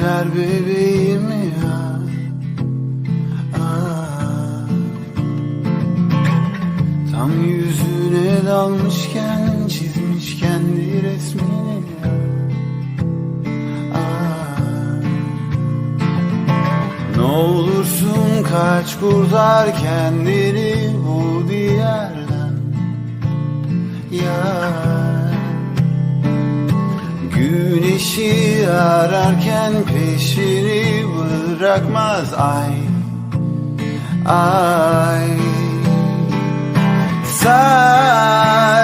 yeter bebeğim ya. Tam yüzüne dalmışken çizmiş kendi resmini ya. Ne olursun kaç, kurtar kendini bu diyardan ya. Güneşi ararken peşini bırakmaz ay, ay. Sen